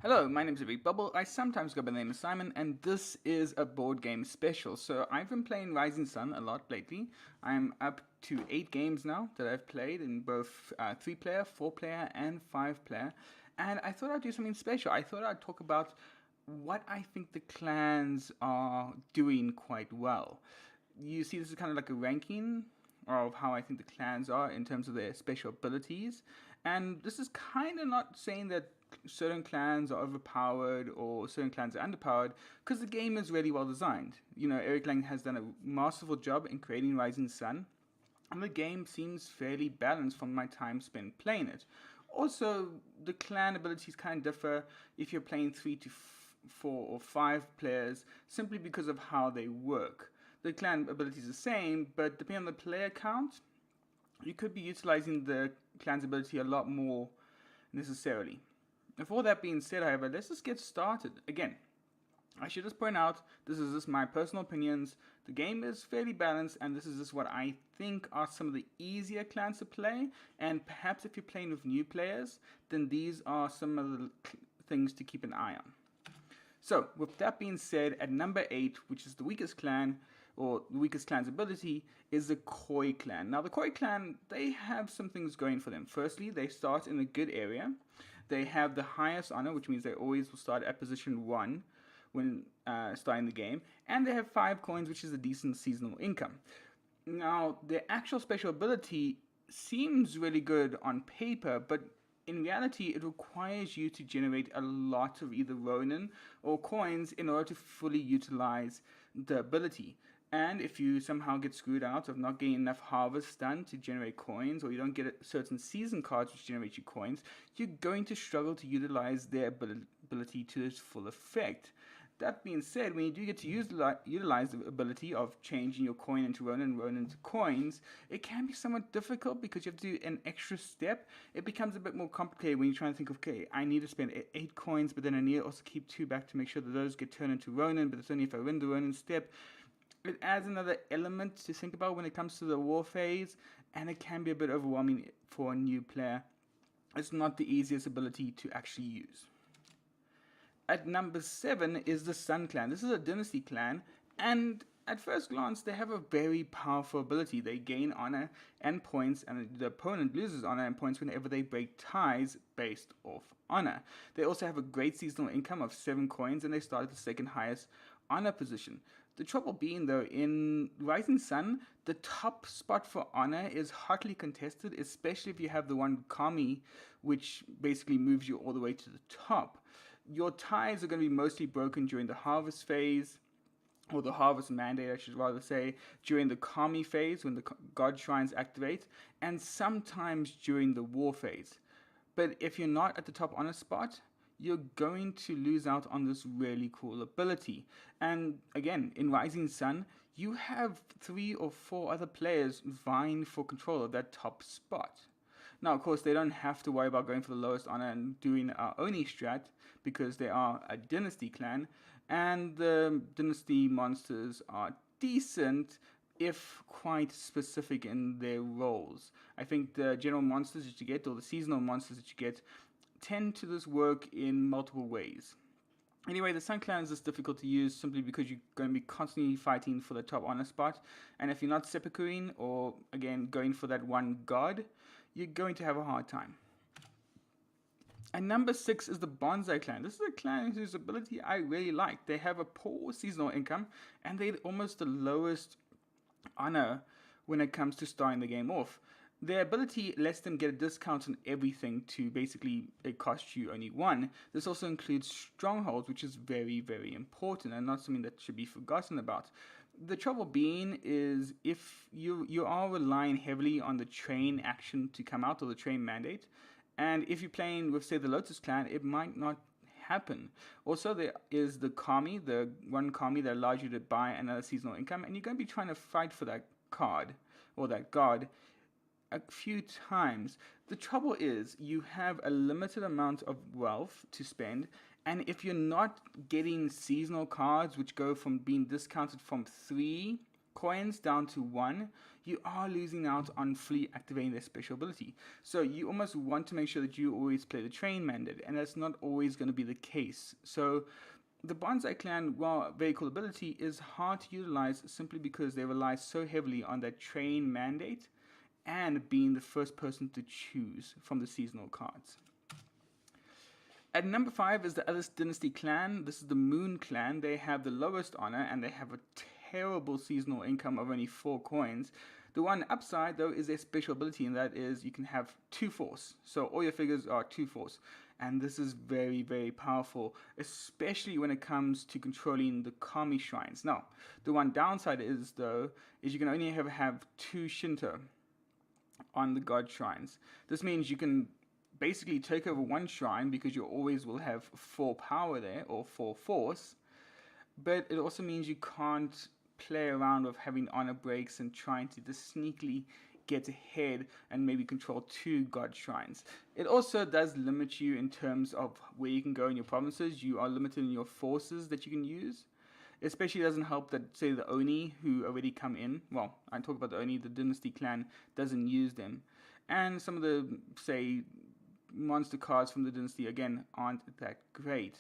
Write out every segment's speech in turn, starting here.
Hello, my name is Big Bubble. I sometimes go by the name of Simon, and this is a board game special. So I've been playing Rising Sun a lot lately. I'm up to 8 games now that I've played in both 3 player, 4 player, and 5 player. And I thought I'd do something special. I thought I'd talk about what I think the clans are doing quite well. You see, this is kind of like a ranking of how I think the clans are in terms of their special abilities. And this is kind of not saying that certain clans are overpowered or certain clans are underpowered, because the game is really well designed. You know, Eric Lang has done a masterful job in creating Rising Sun, and the game seems fairly balanced from my time spent playing it. Also, the clan abilities kind of differ if you're playing 3 to 4 or 5 players, simply because of how they work. The clan ability is the same, but depending on the player count, you could be utilizing the clan's ability a lot more necessarily. With all that being said, however, let's just get started. Again, I should just point out, this is just my personal opinions. The game is fairly balanced, and this is just what I think are some of the easier clans to play. And perhaps if you're playing with new players, then these are some of the things to keep an eye on. So, with that being said, at number 8, which is the weakest clan, or the weakest clan's ability, is the Koi clan. Now, the Koi clan, they have some things going for them. Firstly, they start in a good area. They have the highest honor, which means they always will start at position 1 when starting the game. And they have 5 coins, which is a decent seasonal income. Now, their actual special ability seems really good on paper, but in reality, it requires you to generate a lot of either Ronin or coins in order to fully utilize the ability. And if you somehow get screwed out of not getting enough harvests done to generate coins, or you don't get certain season cards which generate you coins, you're going to struggle to utilize their ability to its full effect. That being said, when you do get to utilize the ability of changing your coin into Ronin and Ronin into coins, it can be somewhat difficult because you have to do an extra step. It becomes a bit more complicated when you're trying to think, okay, I need to spend 8 coins, but then I need to also keep 2 back to make sure that those get turned into Ronin, but it's only if I win the Ronin step. It adds another element to think about when it comes to the war phase, and it can be a bit overwhelming for a new player. It's not the easiest ability to actually use. At number 7 is the Sun Clan. This is a dynasty clan, and at first glance, they have a very powerful ability. They gain honor and points, and the opponent loses honor and points whenever they break ties based off honor. They also have a great seasonal income of 7 coins, and they start at the second highest honor position. The trouble being, though, in Rising Sun, the top spot for honor is hotly contested, especially if you have the one Kami, which basically moves you all the way to the top. Your ties are going to be mostly broken during the harvest phase, or the harvest mandate, I should rather say, during the Kami phase when the god shrines activate, and sometimes during the war phase. But if you're not at the top honor spot, you're going to lose out on this really cool ability. And again, in Rising Sun, you have 3 or 4 other players vying for control of that top spot. Now, of course, they don't have to worry about going for the lowest honor and doing our Oni strat, because they are a dynasty clan, and the dynasty monsters are decent, if quite specific in their roles. I think the general monsters that you get, or the seasonal monsters that you get, tend to just work in multiple ways. Anyway, the Sun Clan is just difficult to use simply because you're going to be constantly fighting for the top honor spot. And if you're not seppukuing, or again going for that one god, you're going to have a hard time. And number 6 is the Banzai Clan. This is a clan whose ability I really like. They have a poor seasonal income, and they're almost the lowest honor when it comes to starting the game off. Their ability lets them get a discount on everything to basically it costs you only 1. This also includes strongholds, which is very, very important and not something that should be forgotten about. The trouble being is if you are relying heavily on the train action to come out, or the train mandate, and if you're playing with, say, the Lotus Clan, it might not happen. Also, there is the Kami, the one Kami that allows you to buy another seasonal income, and you're going to be trying to fight for that card or that god a few times. The trouble is you have a limited amount of wealth to spend, and if you're not getting seasonal cards which go from being discounted from 3 coins down to 1, you are losing out on fully activating their special ability. So you almost want to make sure that you always play the train mandate, and that's not always going to be the case. So the Banzai Clan, while very cool ability, is hard to utilize simply because they rely so heavily on that train mandate and being the first person to choose from the seasonal cards. At number 5 is the Utilise Dynasty Clan. This is the Moon Clan. They have the lowest honor and they have a terrible seasonal income of only 4 coins. The one upside though is their special ability, and that is you can have 2 force. So all your figures are 2 force. And this is very, very powerful, especially when it comes to controlling the Kami shrines. Now, the one downside is though, is you can only have 2 Shinto on the god shrines. This means you can basically take over 1 shrine because you always will have 4 power there, or 4 force, but it also means you can't play around with having honor breaks and trying to just sneakily get ahead and maybe control 2 god shrines. It also does limit you in terms of where you can go in your provinces. You are limited in your forces that you can use. Especially doesn't help that, say, the Oni who already come in, well, I talk about the Oni, the Dynasty Clan doesn't use them. And some of the, say, monster cards from the Dynasty, again, aren't that great.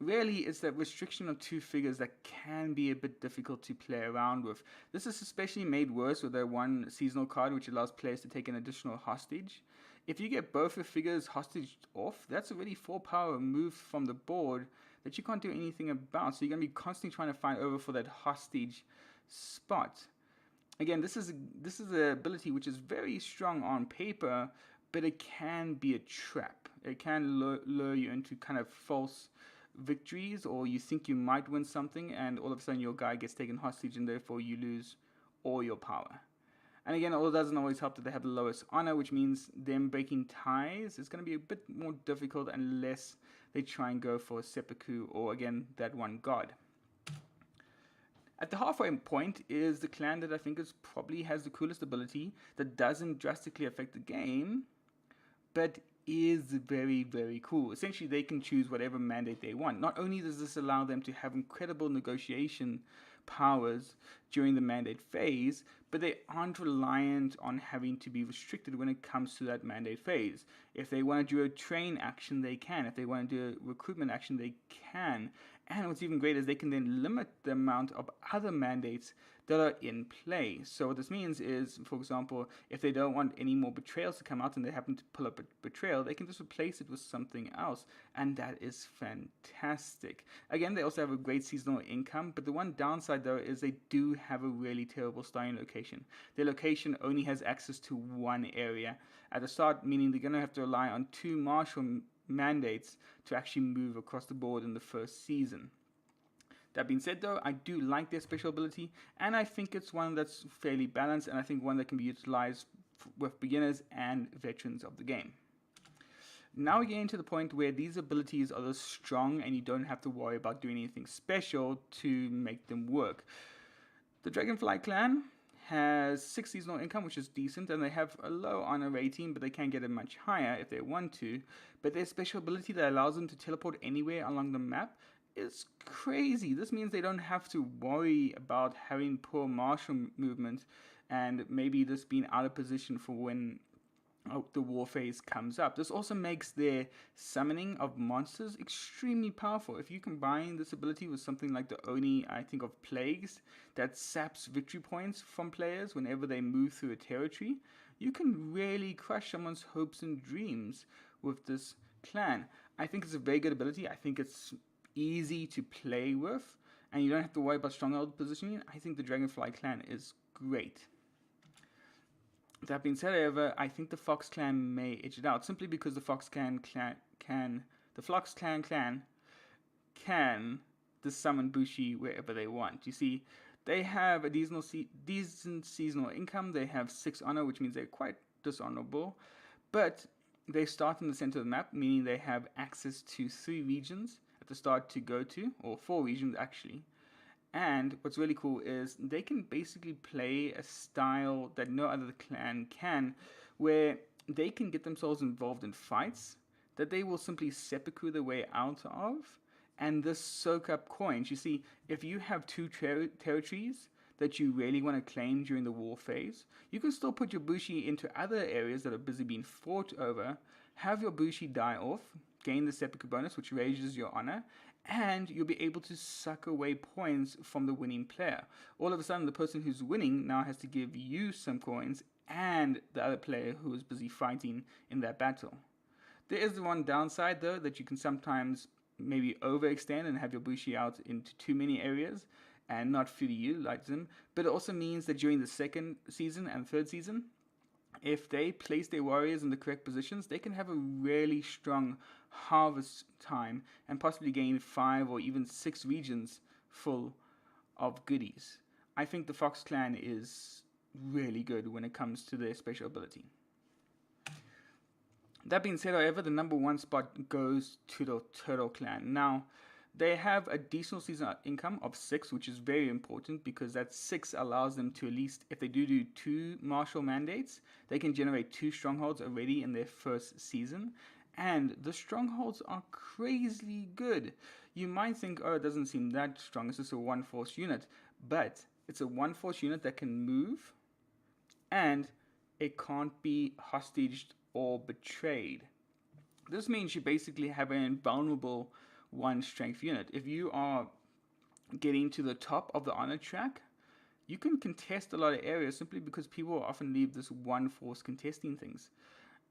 Really, it's that restriction of 2 figures that can be a bit difficult to play around with. This is especially made worse with their 1 seasonal card, which allows players to take an additional hostage. If you get both your figures hostaged off, that's already 4 power removed from the board that you can't do anything about. So you're going to be constantly trying to fight over for that hostage spot. Again, this is an ability which is very strong on paper, but it can be a trap. It can lure you into kind of false victories, or you think you might win something and all of a sudden your guy gets taken hostage and therefore you lose all your power. And again, it doesn't always help that they have the lowest honor, which means them breaking ties is going to be a bit more difficult unless they try and go for a seppuku or, again, that 1 god. At the halfway point is the clan that I think probably has the coolest ability that doesn't drastically affect the game, but is very, very cool. Essentially, they can choose whatever mandate they want. Not only does this allow them to have incredible negotiation powers during the mandate phase, but they aren't reliant on having to be restricted when it comes to that mandate phase. If they want to do a train action, they can. If they want to do a recruitment action, they can. And what's even greater is they can then limit the amount of other mandates that are in play. So what this means is, for example, if they don't want any more betrayals to come out and they happen to pull up a betrayal, they can just replace it with something else. And that is fantastic. Again, they also have a great seasonal income, but the one downside though is they do have a really terrible starting location. Their location only has access to 1 area at the start, meaning they're going to have to rely on 2 martial mandates to actually move across the board in the first season. That being said though, I do like their special ability, and I think it's one that's fairly balanced, and I think one that can be utilized with beginners and veterans of the game. Now we're getting to the point where these abilities are just strong and you don't have to worry about doing anything special to make them work. The Dragonfly Clan has 6 seasonal income, which is decent, and they have a low honor rating, but they can get it much higher if they want to. But their special ability that allows them to teleport anywhere along the map is crazy. This means they don't have to worry about having poor martial movement and maybe just being out of position for when the war phase comes up. This also makes their summoning of monsters extremely powerful. If you combine this ability with something like the Oni, I think of Plagues, that saps victory points from players whenever they move through a territory, you can really crush someone's hopes and dreams with this clan. I think it's a very good ability. I think it's easy to play with, and you don't have to worry about stronghold positioning. I think the Dragonfly Clan is great. That being said, however, I think the Fox Clan may edge it out simply because the Fox Clan can just summon Bushi wherever they want. You see, they have a decent seasonal income. They have 6 honor, which means they're quite dishonorable, but they start in the center of the map, meaning they have access to 3 regions at the start to go to, or 4 regions actually. And what's really cool is they can basically play a style that no other clan can, where they can get themselves involved in fights that they will simply seppuku their way out of and just soak up coins. You see, if you have 2 territories that you really want to claim during the war phase, you can still put your Bushi into other areas that are busy being fought over, have your Bushi die off, gain the seppuku bonus, which raises your honor, and you'll be able to suck away points from the winning player. All of a sudden, the person who's winning now has to give you some coins and the other player who is busy fighting in that battle. There is the one downside, though, that you can sometimes maybe overextend and have your Bushi out into too many areas and not fully utilize them. But it also means that during the second season and third season, if they place their warriors in the correct positions, they can have a really strong harvest time and possibly gain 5 or even 6 regions full of goodies. I think the Fox Clan is really good when it comes to their special ability. That being said, however, the number 1 spot goes to the Turtle Clan. Now, they have a decent season income of 6, which is very important because that 6 allows them to, at least if they do 2 martial mandates, they can generate 2 strongholds already in their first season. And the strongholds are crazily good. You might think, oh, it doesn't seem that strong, it's just a 1 force unit. But it's a 1 force unit that can move, and it can't be hostaged or betrayed. This means you basically have an invulnerable 1 strength unit. If you are getting to the top of the honor track, you can contest a lot of areas simply because people often leave this 1 force contesting things.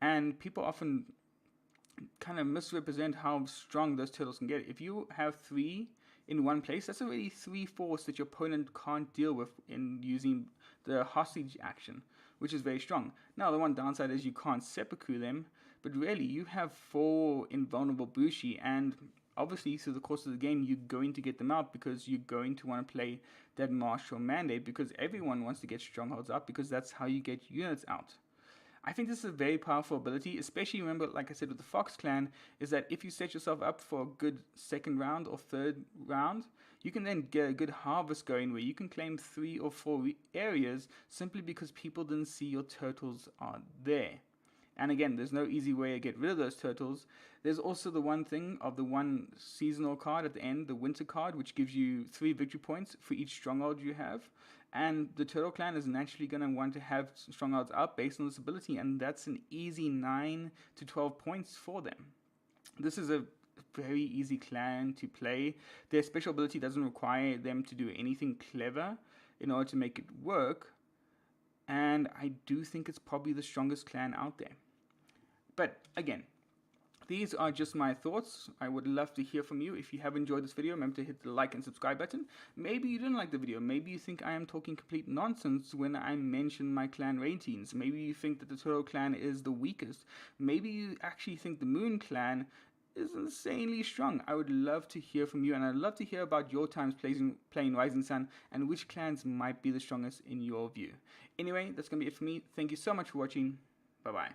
And people often kind of misrepresent how strong those turtles can get. If you have 3 in one place, that's already 3 force that your opponent can't deal with in using the hostage action, which is very strong. Now, the one downside is you can't seppuku them, but really you have 4 invulnerable Bushi, and obviously through the course of the game you're going to get them out because you're going to want to play that martial mandate, because everyone wants to get strongholds up because that's how you get units out. I think this is a very powerful ability, especially, remember, like I said with the Fox Clan, is that if you set yourself up for a good second round or third round, you can then get a good harvest going where you can claim 3 or 4 areas simply because people didn't see your turtles are there. And again, there's no easy way to get rid of those turtles. There's also the one thing of the 1 seasonal card at the end, the winter card, which gives you 3 victory points for each stronghold you have. And the Turtle Clan is naturally going to want to have strongholds up based on this ability, and that's an easy 9 to 12 points for them. This is a very easy clan to play. Their special ability doesn't require them to do anything clever in order to make it work, and I do think it's probably the strongest clan out there. But again, these are just my thoughts. I would love to hear from you. If you have enjoyed this video, remember to hit the like and subscribe button. Maybe you didn't like the video. Maybe you think I am talking complete nonsense when I mention my clan ratings. Maybe you think that the Turtle Clan is the weakest. Maybe you actually think the Moon Clan is insanely strong. I would love to hear from you, and I'd love to hear about your times playing Rising Sun and which clans might be the strongest in your view. Anyway, that's going to be it for me. Thank you so much for watching. Bye-bye.